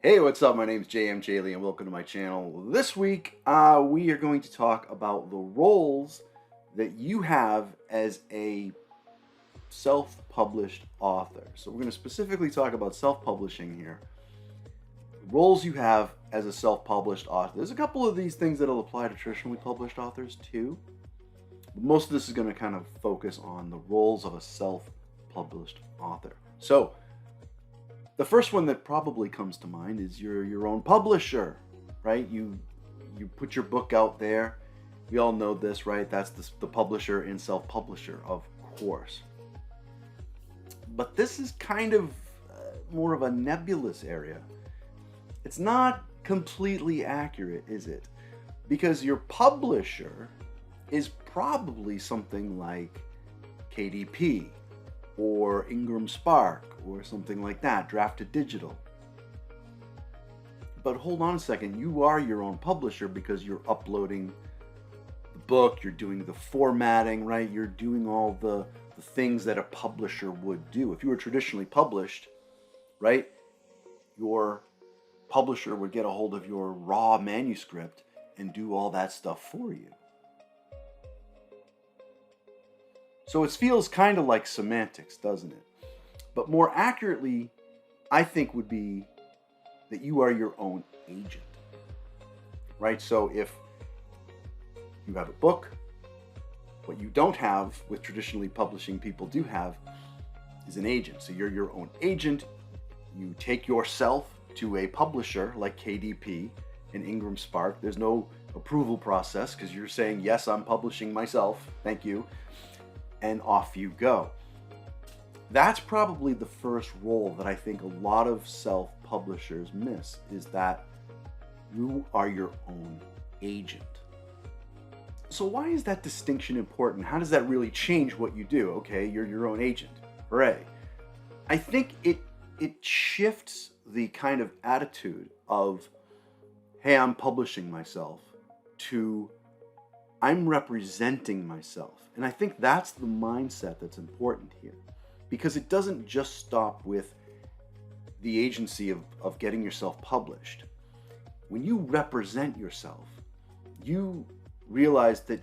Hey, what's up? My name's JM Lee, and welcome to my channel. This week, we are going to talk about the roles that you have as a self-published author. So we're going to specifically talk about self-publishing here. Roles you have as a self-published author. There's a couple of these things that'll apply to traditionally published authors too. But most of this is going to kind of focus on the roles of a self-published author. So the first one that probably comes to mind is you're your own publisher, right? You put your book out there. We all know this, right? That's the publisher and self-publisher, of course. But this is kind of more of a nebulous area. It's not completely accurate, is it? Because your publisher is probably something like KDP or Ingram Spark or something like that, Drafted Digital. But hold on a second, you are your own publisher because you're uploading the book, you're doing the formatting, right? You're doing all the things that a publisher would do. If you were traditionally published, right, your publisher would get a hold of your raw manuscript and do all that stuff for you. So it feels kind of like semantics, doesn't it? But more accurately, I think would be that you are your own agent, right? So if you have a book, what you don't have with traditionally publishing people do have is an agent. So you're your own agent. You take yourself to a publisher like KDP and Ingram Spark. There's no approval process because you're saying, yes, I'm publishing myself. Thank you. And off you go. That's probably the first role that I think a lot of self-publishers miss, is that you are your own agent. So why is that distinction important? How does that really change what you do? Okay, you're your own agent. Hooray. I think it shifts the kind of attitude of, hey, I'm publishing myself, to I'm representing myself. And I think that's the mindset that's important here, because it doesn't just stop with the agency of getting yourself published. When you represent yourself, you realize that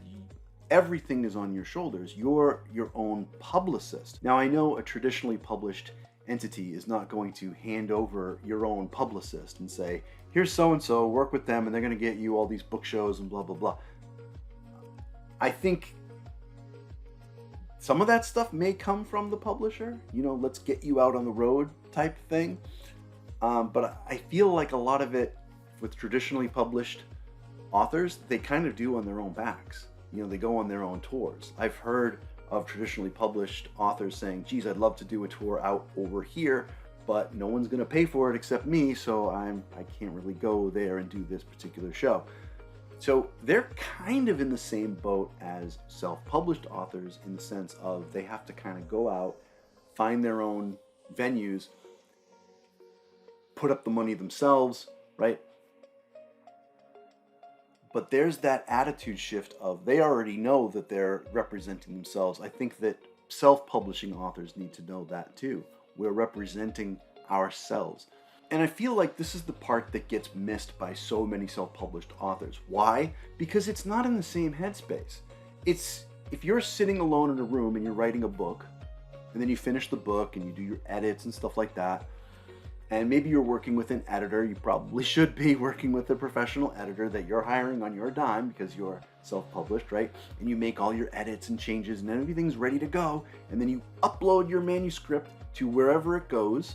everything is on your shoulders. You're your own publicist. Now, I know a traditionally published entity is not going to hand over your own publicist and say, here's so-and-so, work with them, and they're going to get you all these book shows and blah, blah, blah. I think some of that stuff may come from the publisher, let's get you out on the road type thing. But I feel like a lot of it with traditionally published authors, they kind of do on their own backs. They go on their own tours. I've heard of traditionally published authors saying, geez, I'd love to do a tour out over here, but no one's going to pay for it except me, so I can't really go there and do this particular show. So they're kind of in the same boat as self-published authors, in the sense of they have to kind of go out, find their own venues, put up the money themselves, right? But there's that attitude shift of they already know that they're representing themselves. I think that self-publishing authors need to know that too. We're representing ourselves. And I feel like this is the part that gets missed by so many self-published authors. Why? Because it's not in the same headspace. It's, if you're sitting alone in a room and you're writing a book, and then you finish the book and you do your edits and stuff like that, and maybe you're working with an editor, you probably should be working with a professional editor that you're hiring on your dime because you're self-published, right? And you make all your edits and changes and everything's ready to go, and then you upload your manuscript to wherever it goes,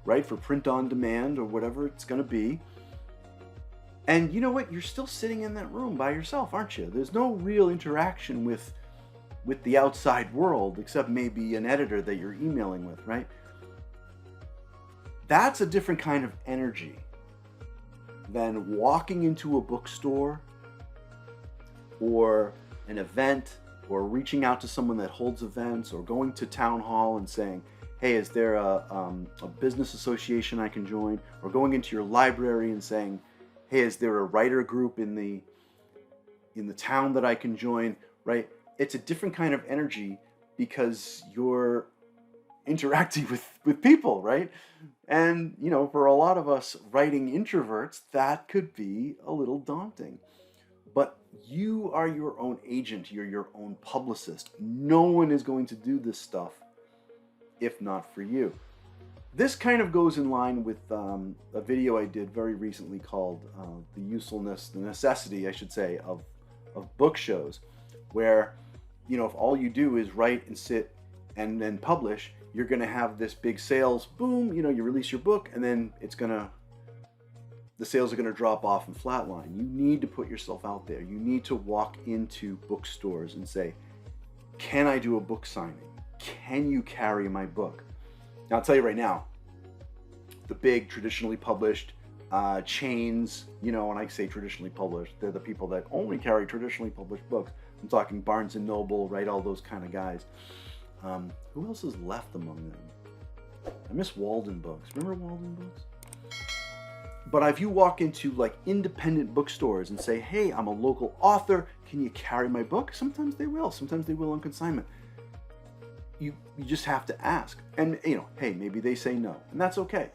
right, for print on demand or whatever it's going to be. And you know what? You're still sitting in that room by yourself, aren't you? There's no real interaction with the outside world, except maybe an editor that you're emailing with, right? That's a different kind of energy than walking into a bookstore or an event, or reaching out to someone that holds events, or going to town hall and saying, hey, is there a business association I can join? Or going into your library and saying, hey, is there a writer group in the town that I can join, right? It's a different kind of energy because you're interacting with people, right? And, you know, for a lot of us writing introverts, that could be a little daunting. But you are your own agent, you're your own publicist. No one is going to do this stuff if not for you. This kind of goes in line with a video I did very recently called the usefulness, the necessity, I should say, of book shows, where, you know, if all you do is write and sit and then publish, you're going to have this big sales boom. You know, you release your book and then the sales are going to drop off and flatline. You need to put yourself out there. You need to walk into bookstores and say, can I do a book signing? Can you carry my book? Now, I'll tell you right now, the big traditionally published chains, you know, when I say traditionally published, they're the people that only carry traditionally published books. I'm talking Barnes & Noble, right? All those kind of guys. Who else is left among them? I miss Walden Books. Remember Walden Books? But if you walk into like independent bookstores and say, hey, I'm a local author, can you carry my book? Sometimes they will. Sometimes they will on consignment. You just have to ask. And, you know, hey, maybe they say no, and that's okay.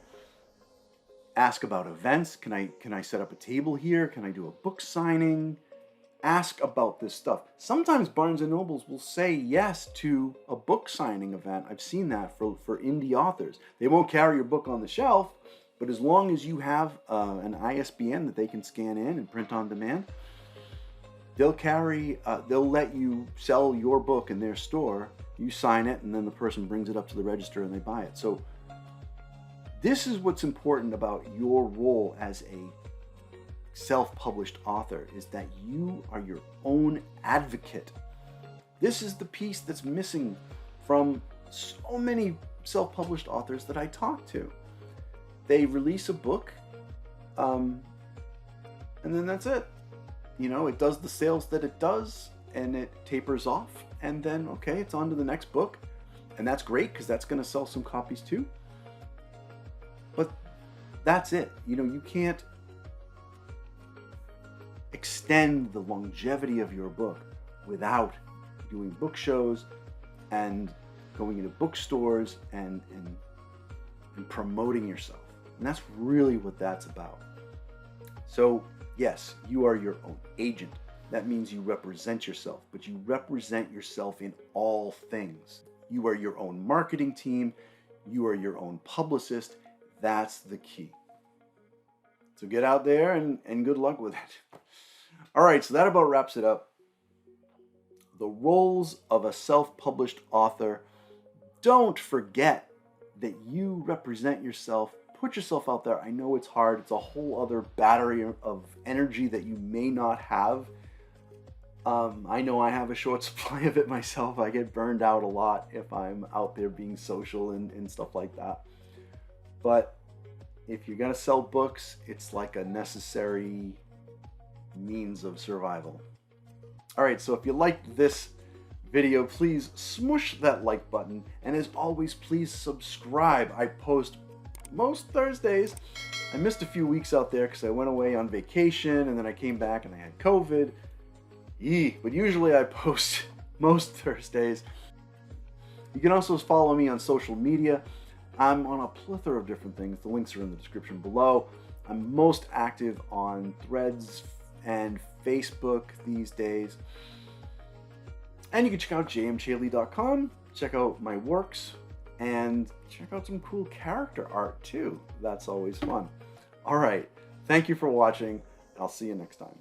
Ask about events. Can I set up a table here? Can I do a book signing? Ask about this stuff. Sometimes Barnes & Nobles will say yes to a book signing event. I've seen that for indie authors. They won't carry your book on the shelf, but as long as you have an ISBN that they can scan in and print on demand, they'll let you sell your book in their store. You sign it, and then the person brings it up to the register and they buy it. So this is what's important about your role as a self-published author, is that you are your own advocate. This is the piece that's missing from so many self-published authors that I talk to. They release a book, and then that's it. You know, it does the sales that it does, and it tapers off, and then, okay, it's on to the next book. And that's great, because that's going to sell some copies too. But that's it. You know, you can't extend the longevity of your book without doing book shows and going into bookstores and promoting yourself. And that's really what that's about. So yes, you are your own agent. That means you represent yourself, but you represent yourself in all things. You are your own marketing team. You are your own publicist. That's the key. So get out there and good luck with it. All right, so that about wraps it up. The roles of a self-published author. Don't forget that you represent yourself. Put yourself out there. I know it's hard. It's a whole other battery of energy that you may not have. I know I have a short supply of it myself. I get burned out a lot if I'm out there being social and stuff like that. But if you're going to sell books, it's like a necessary means of survival. All right, so if you liked this video, please smush that like button. And as always, please subscribe. I post most Thursdays. I missed a few weeks out there because I went away on vacation and then I came back and I had COVID. But usually I post most Thursdays. You can also follow me on social media. I'm on a plethora of different things. The links are in the description below. I'm most active on Threads and Facebook these days. And you can check out jmchaley.com, check out my works, and check out some cool character art too. That's always fun. All right, thank you for watching. I'll see you next time.